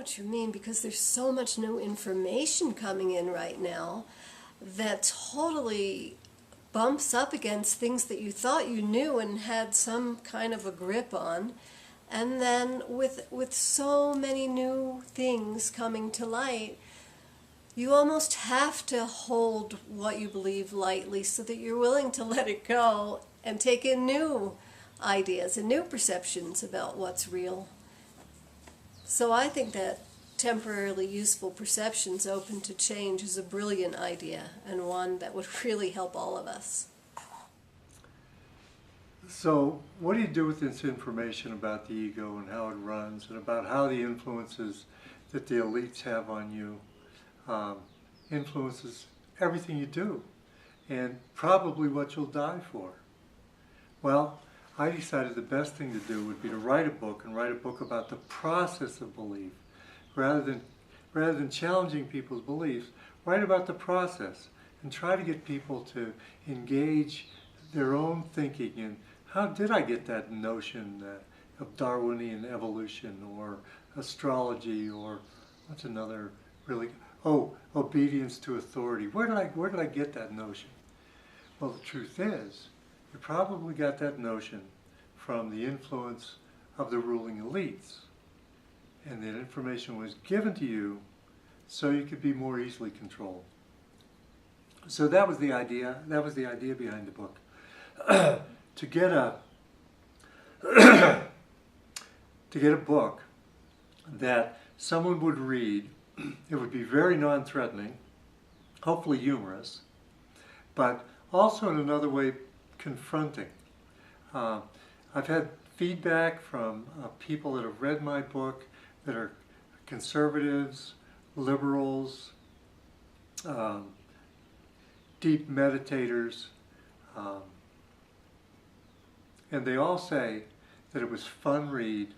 what you mean, because there's so much new information coming in right now that totally bumps up against things that you thought you knew and had some kind of a grip on. And then with so many new things coming to light, you almost have to hold what you believe lightly so that you're willing to let it go and take in new ideas and new perceptions about what's real. So I think that temporarily useful perceptions open to change is a brilliant idea, and one that would really help all of us. So what do you do with this information about the ego and how it runs, and about how the influences that the elites have on you influences everything you do, and probably what you'll die for? Well, I decided the best thing to do would be to write a book, and write a book about the process of belief. Rather than challenging people's beliefs, write about the process and try to get people to engage their own thinking in how did I get that notion of Darwinian evolution, or astrology, or what's another really, obedience to authority. Where did I get that notion? Well, the truth is, you probably got that notion from the influence of the ruling elites. And that information was given to you so you could be more easily controlled. So that was the idea. That was the idea behind the book. To get a book that someone would read, it would be very non-threatening, hopefully humorous, but also in another way confronting. I've had feedback from people that have read my book that are conservatives, liberals, deep meditators, and they all say that it was fun read,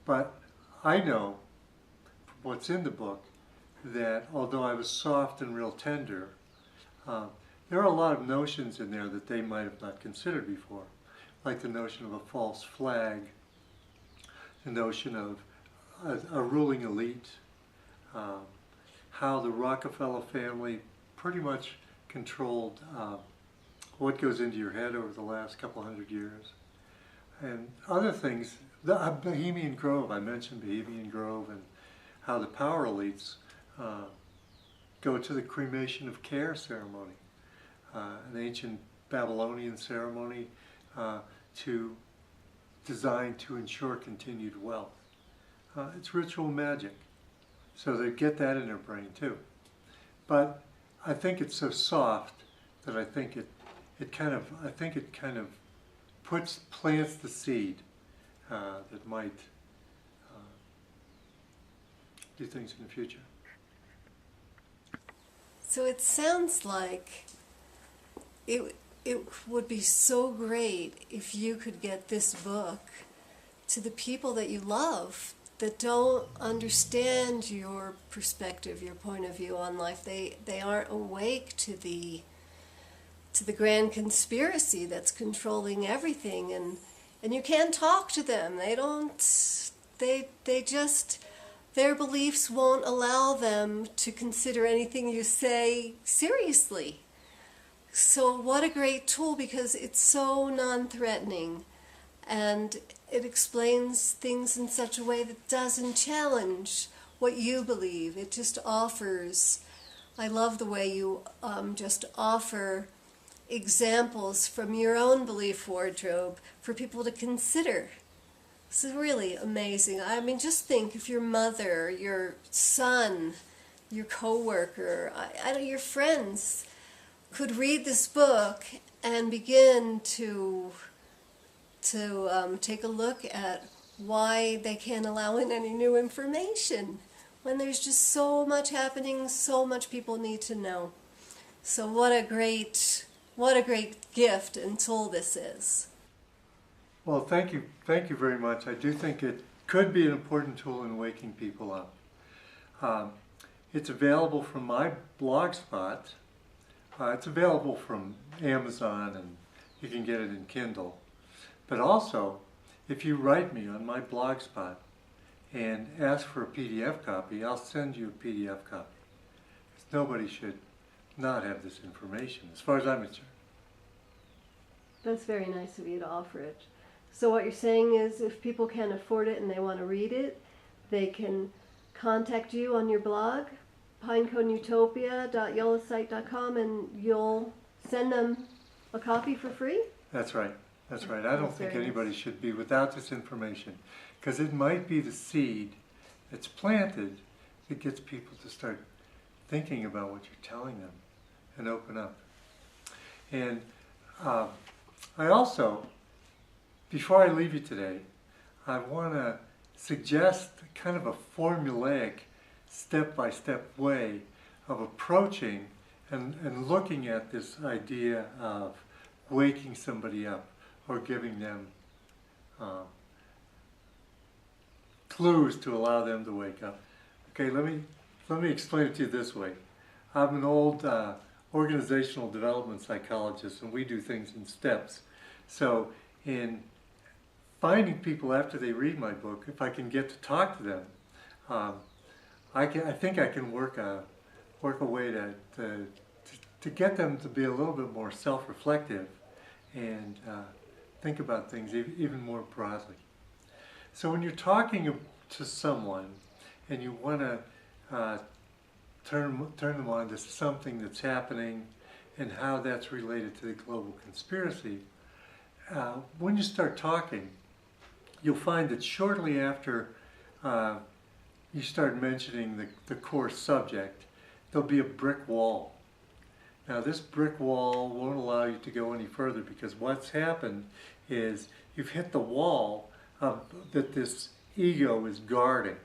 but I know from what's in the book that although I was soft and real tender, there are a lot of notions in there that they might have not considered before, like the notion of a false flag, the notion of a ruling elite, how the Rockefeller family pretty much controlled what goes into your head over the last couple hundred years, and other things. The Bohemian Grove, I mentioned Bohemian Grove, and how the power elites go to the cremation of care ceremony, an ancient Babylonian ceremony designed to ensure continued wealth. It's ritual magic, so they get that in their brain too. But I think it's so soft that I think it kind of plants the seed that might do things in the future. So it sounds like it would be so great if you could get this book to the people that you love that don't understand your perspective, your point of view on life. They aren't awake to the grand conspiracy that's controlling everything, and you can't talk to them. They just, their beliefs won't allow them to consider anything you say seriously. So what a great tool, because it's so non-threatening, and it explains things in such a way that doesn't challenge what you believe. It just offers, I love the way you just offer examples from your own belief wardrobe for people to consider. This is really amazing. I mean, just think if your mother, your son, your coworker, your friends could read this book and begin to take a look at why they can't allow in any new information when there's just so much happening, so much people need to know. So what a great gift and tool this is. Well, thank you very much. I do think it could be an important tool in waking people up. It's available from my Blogspot. It's available from Amazon, and you can get it in Kindle. But also, if you write me on my Blogspot, and ask for a PDF copy, I'll send you a PDF copy. 'Cause nobody should not have this information, as far as I'm concerned. That's very nice of you to offer it. So what you're saying is if people can't afford it and they want to read it, they can contact you on your blog, pineconeutopia.yolasite.com, and you'll send them a copy for free? That's right. That's right. I don't That's think very anybody nice. should be without this information, because it might be the seed that's planted that gets people to start thinking about what you're telling them and open up. And I also, before I leave you today, I want to suggest kind of a formulaic, step-by-step way of approaching and looking at this idea of waking somebody up or giving them clues to allow them to wake up. Okay, let me explain it to you this way. I'm an old organizational development psychologist, and we do things in steps. So in finding people after they read my book, if I can get to talk to them, I think I can work a way to get them to be a little bit more self-reflective and think about things even more broadly. So when you're talking to someone and you want to turn them on to something that's happening and how that's related to the global conspiracy, when you start talking, you'll find that shortly after you start mentioning the core subject, there'll be a brick wall. Now this brick wall won't allow you to go any further, because what's happened is you've hit the wall that this ego is guarding.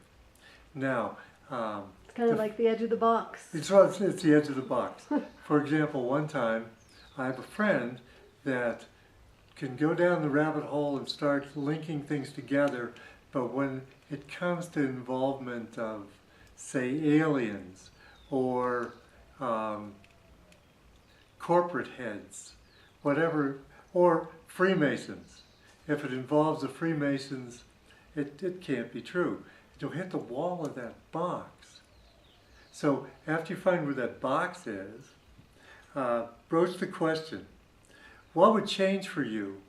Now, It's kind of like the edge of the box. it's the edge of the box. For example, one time I have a friend that can go down the rabbit hole and start linking things together, but when it comes to involvement of, say, aliens or corporate heads, whatever, or Freemasons, if it involves the Freemasons, it can't be true. You'll hit the wall of that box. So after you find where that box is, broach the question: what would change for you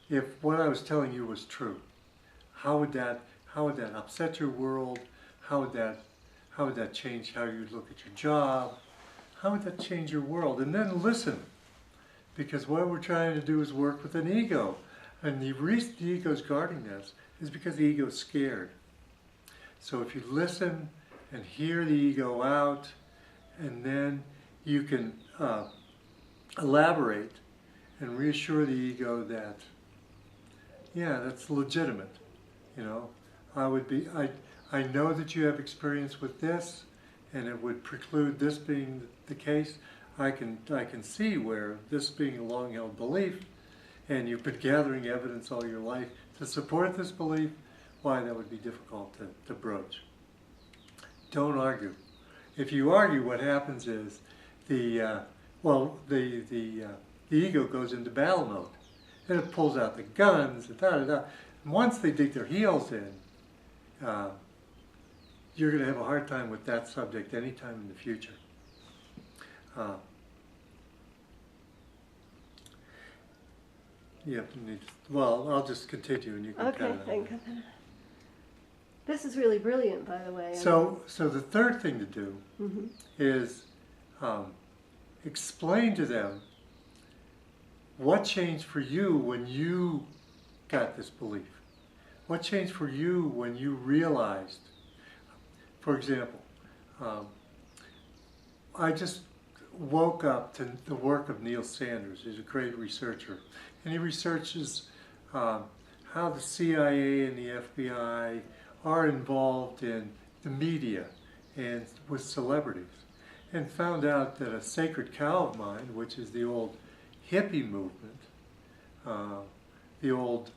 if what I was telling you was true? How would that upset your world? How would that change how you look at your job? How would that change your world? And then listen, because what we're trying to do is work with an ego, and the reason the ego's guarding this is because the ego's scared. So if you listen and hear the ego out, and then you can elaborate and reassure the ego that, yeah, that's legitimate. You know, I know that you have experience with this, and it would preclude this being the case. I can see where this being a long-held belief, and you've been gathering evidence all your life to support this belief, why that would be difficult to broach. Don't argue. If you argue, what happens is the ego goes into battle mode, and it pulls out the guns, and da-da-da. And once they dig their heels in, you're going to have a hard time with that subject anytime in the future. Well, I'll just continue, and you can Okay, kind of. thank you. This is really brilliant, by the way. So the third thing to do is explain to them what changed for you when you got this belief. What changed for you when you realized, for example, I just woke up to the work of Neil Sanders. He's a great researcher, and he researches how the CIA and the FBI are involved in the media and with celebrities, and found out that a sacred cow of mine, which is the old hippie movement, the old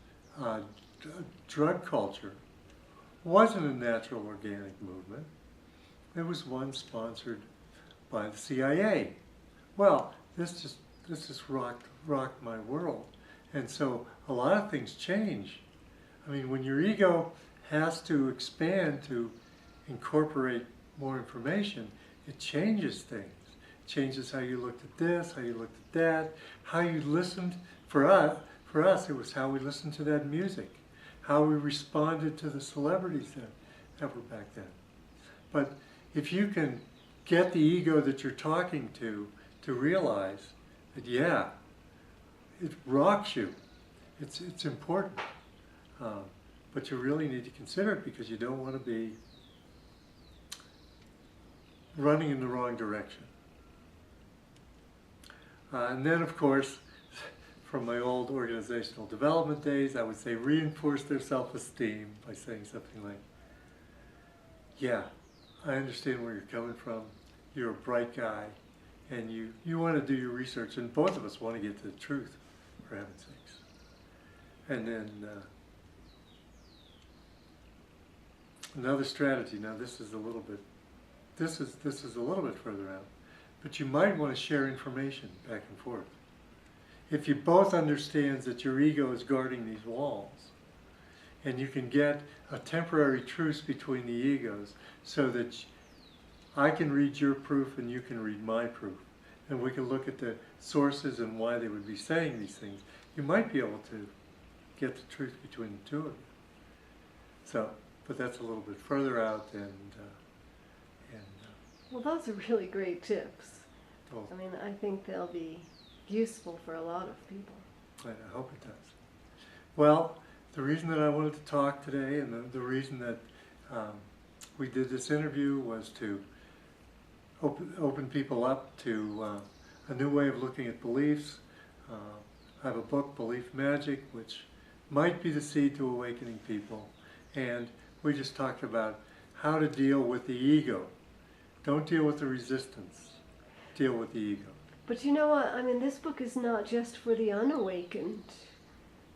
drug culture, wasn't a natural organic movement. It was one sponsored by the CIA. Well, this just rocked my world. And so a lot of things change. I mean, when your ego has to expand to incorporate more information, it changes things. It changes how you looked at this, how you looked at that, how you listened. For us, it was how we listened to that music, how we responded to the celebrities that were back then. But if you can get the ego that you're talking to realize that, yeah, it rocks you, it's important, but you really need to consider it because you don't want to be running in the wrong direction. And then, of course, from my old organizational development days, I would say reinforce their self-esteem by saying something like, yeah, I understand where you're coming from. You're a bright guy, and you want to do your research, and both of us want to get to the truth, for heaven's sakes. And then another strategy. Now this is a little bit further out, but you might want to share information back and forth. If you both understand that your ego is guarding these walls, and you can get a temporary truce between the egos so that I can read your proof and you can read my proof, and we can look at the sources and why they would be saying these things, you might be able to get the truth between the two of you. So, but that's a little bit further out, and well, those are really great tips. oh, I mean, I think they'll be useful for a lot of people. I hope it does. Well, the reason that I wanted to talk today, and the reason that we did this interview, was to open people up to a new way of looking at beliefs. I have a book, Belief Magic, which might be the seed to awakening people. And we just talked about how to deal with the ego. Don't deal with the resistance. Deal with the ego. But you know what? I mean, this book is not just for the unawakened.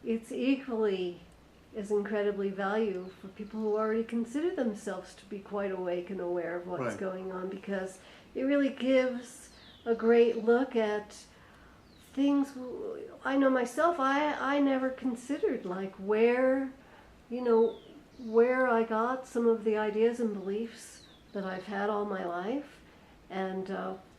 It's equally as incredibly valuable for people who already consider themselves to be quite awake and aware of what's Right. going on, because it really gives a great look at things. I know myself, I never considered, like, where I got some of the ideas and beliefs that I've had all my life, and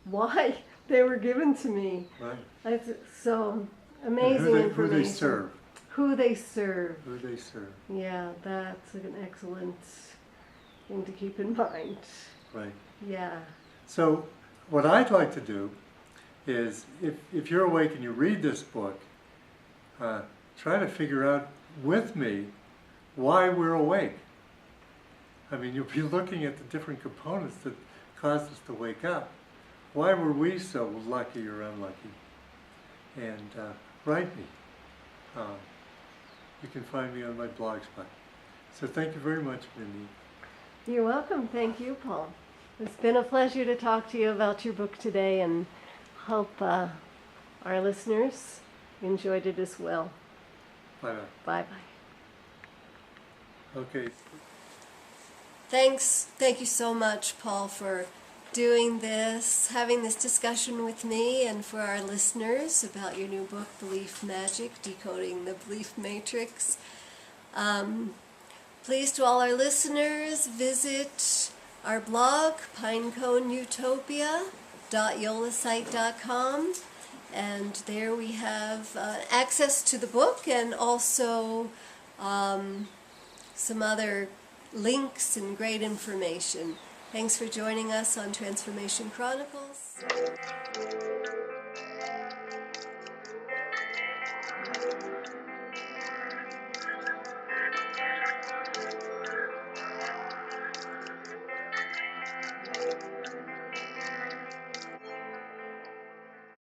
why they were given to me. Right. It's so amazing information. Who they serve. Who they serve. Who they serve. Yeah, that's an excellent thing to keep in mind. Right. Yeah. So what I'd like to do is, if you're awake and you read this book, try to figure out with me why we're awake. I mean, you'll be looking at the different components that caused us to wake up. Why were we so lucky or unlucky? And write me. You can find me on my blog spot. So thank you very much, Mindy. You're welcome. Thank you, Paul. It's been a pleasure to talk to you about your book today, and hope our listeners enjoyed it as well. Bye-bye. Bye-bye. Okay. Thank you so much, Paul, for doing this, having this discussion with me, and for our listeners about your new book, Belief Magic, Decoding the Belief Matrix. Please, to all our listeners, visit our blog, pineconeutopia.yolasite.com, and there we have access to the book, and also some other links and great information. Thanks for joining us on Transformation Chronicles.